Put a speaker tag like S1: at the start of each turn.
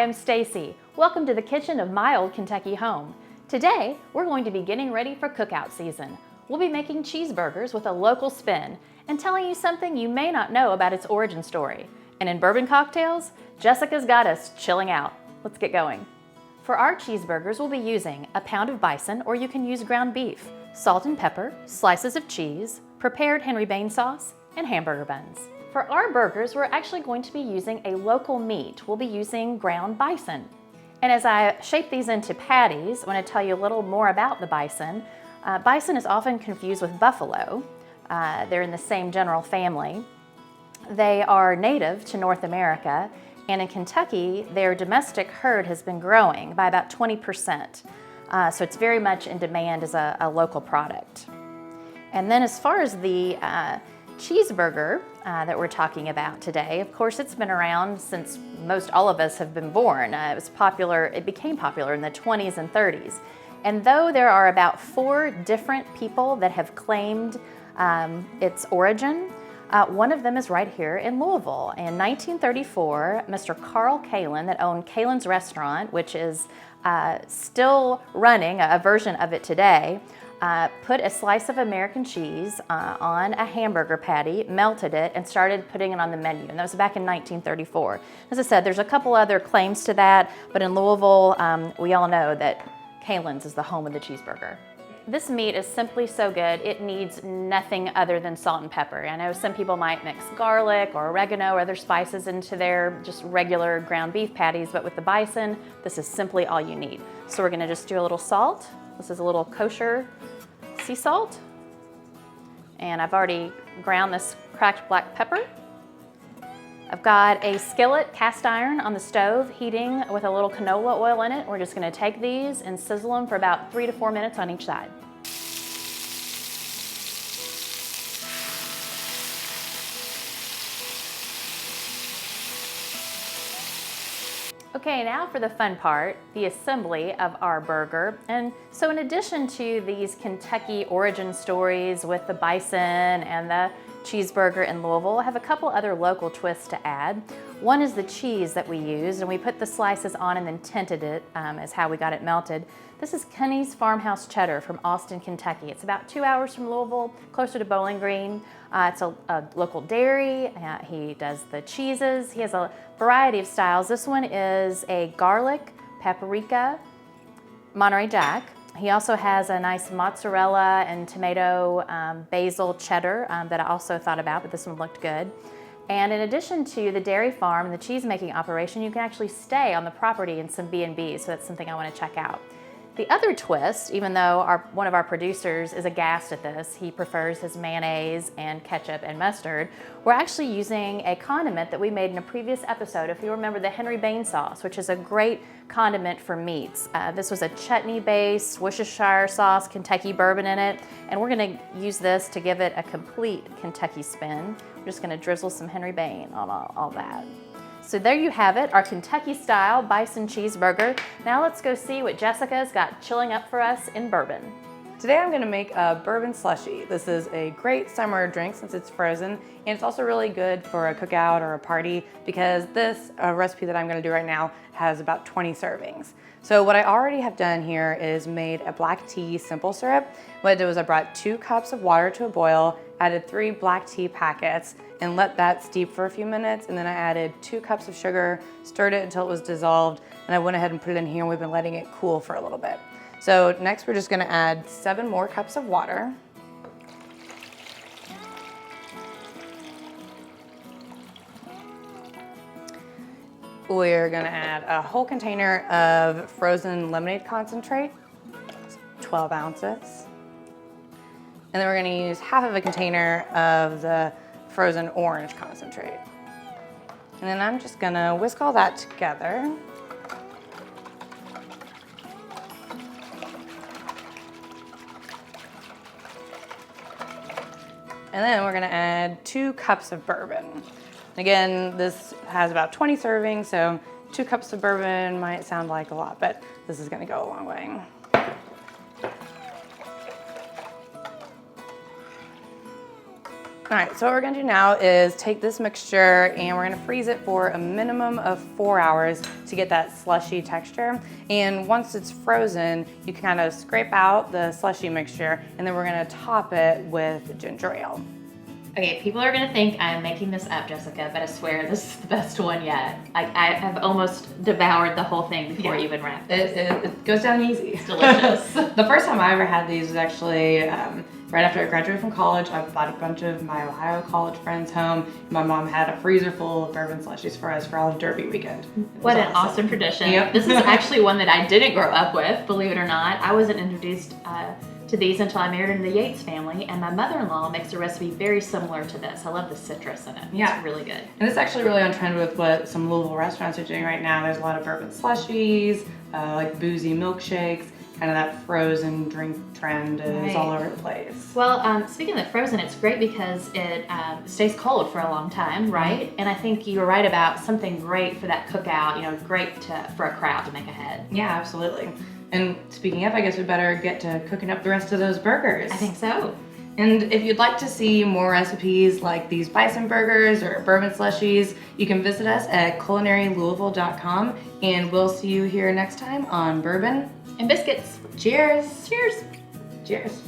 S1: I'm Stacey. Welcome to the kitchen of my old Kentucky home. Today, we're going to be getting ready for cookout season. We'll be making cheeseburgers with a local spin and telling you something you may not know about its origin story. And in bourbon cocktails, Jessica's got us chilling out. Let's get going. For our cheeseburgers, we'll be using a pound of bison, or you can use ground beef, salt and pepper, slices of cheese, prepared Henry Bain sauce, and hamburger buns. For our burgers, we're actually going to be using a local meat. We'll be using ground bison. And as I shape these into patties, I want to tell you a little more about the bison. Bison is often confused with buffalo. They're in the same general family. They are native to North America, and in Kentucky, their domestic herd has been growing by about 20%. So it's very much in demand as a local product. And then as far as the cheeseburger that we're talking about today, of course, it's been around since most all of us have been born. It became popular in the 20s and 30s. And though there are about 4 different people that have claimed its origin, one of them is right here in Louisville. In 1934, Mr. Carl Kalin, that owned Kalin's Restaurant, which is still running, a version of it today, put a slice of American cheese on a hamburger patty, melted it, and started putting it on the menu. And that was back in 1934. As I said, there's a couple other claims to that, but in Louisville, we all know that Kalin's is the home of the cheeseburger. This meat is simply so good, it needs nothing other than salt and pepper. I know some people might mix garlic or oregano or other spices into their just regular ground beef patties, but with the bison, this is simply all you need. So we're gonna just do a little salt. This is a little kosher sea salt. And I've already ground this cracked black pepper. I've got a skillet cast iron on the stove heating with a little canola oil in it. We're just gonna take these and sizzle them for about 3 to 4 minutes on each side. Okay, now for the fun part, the assembly of our burger. And so in addition to these Kentucky origin stories with the bison and the cheeseburger in Louisville, I have a couple other local twists to add. One is the cheese that we used, and we put the slices on and then tinted it as how we got it melted. This is Kenny's Farmhouse Cheddar from Austin, Kentucky. It's about 2 hours from Louisville, closer to Bowling Green. It's a local dairy. He does the cheeses. He has a variety of styles. This one is a garlic, paprika, Monterey Jack. He also has a nice mozzarella and tomato basil cheddar that I also thought about, but this one looked good. And in addition to the dairy farm and the cheese making operation, you can actually stay on the property in some B&Bs, so that's something I want to check out. The other twist, even though one of our producers is aghast at this, he prefers his mayonnaise and ketchup and mustard, we're actually using a condiment that we made in a previous episode, if you remember, the Henry Bain sauce, which is a great condiment for meats. This was a chutney-based Worcestershire sauce, Kentucky bourbon in it, and we're gonna use this to give it a complete Kentucky spin. We're just gonna drizzle some Henry Bain on all that. So there you have it, our Kentucky-style bison cheeseburger. Now let's go see what Jessica's got chilling up for us in bourbon.
S2: Today I'm gonna make a bourbon slushie. This is a great summer drink since it's frozen, and it's also really good for a cookout or a party because this recipe that I'm gonna do right now has about 20 servings. So what I already have done here is made a black tea simple syrup. What I did was I brought 2 cups of water to a boil, added 3 black tea packets, and let that steep for a few minutes, and then I added 2 cups of sugar, stirred it until it was dissolved, and I went ahead and put it in here, and we've been letting it cool for a little bit. So next we're just gonna add 7 more cups of water. We're gonna add a whole container of frozen lemonade concentrate, 12 ounces. And then we're gonna use half of a container of the frozen orange concentrate. And then I'm just gonna whisk all that together. And then we're gonna add 2 cups of bourbon. Again, this has about 20 servings, so 2 cups of bourbon might sound like a lot, but this is gonna go a long way. All right, so what we're gonna do now is take this mixture and we're gonna freeze it for a minimum of 4 hours to get that slushy texture. And once it's frozen, you can kind of scrape out the slushy mixture and then we're gonna top it with ginger ale.
S1: Okay, people are gonna think I'm making this up, Jessica, but I swear this is the best one yet. Like, I have almost devoured the whole thing before you even wrapped it.
S2: It goes down easy.
S1: It's delicious.
S2: The first time I ever had these was actually right after I graduated from college. I bought a bunch of my Ohio college friends home. My mom had a freezer full of bourbon slushies for us for all of Derby weekend.
S1: What an awesome tradition.
S2: Yep.
S1: This is actually one that I didn't grow up with, believe it or not. I wasn't introduced to these until I married into the Yates family, and my mother-in-law makes a recipe very similar to this. I love the citrus in it.
S2: Yeah.
S1: It's really good.
S2: And it's actually really on trend with what some Louisville restaurants are doing right now. There's a lot of bourbon slushies, like boozy milkshakes, kind of that frozen drink trend is all over the place.
S1: Well, speaking of the frozen, it's great because it stays cold for a long time, right? Mm-hmm. And I think you're right about something great for that cookout, great for a crowd to make ahead.
S2: Yeah, absolutely. And speaking of, I guess we better get to cooking up the rest of those burgers.
S1: I think so.
S2: And if you'd like to see more recipes like these Bison burgers or bourbon slushies, you can visit us at culinarylouisville.com, and we'll see you here next time on Bourbon
S1: and Biscuits.
S2: Cheers.
S1: Cheers.
S2: Cheers.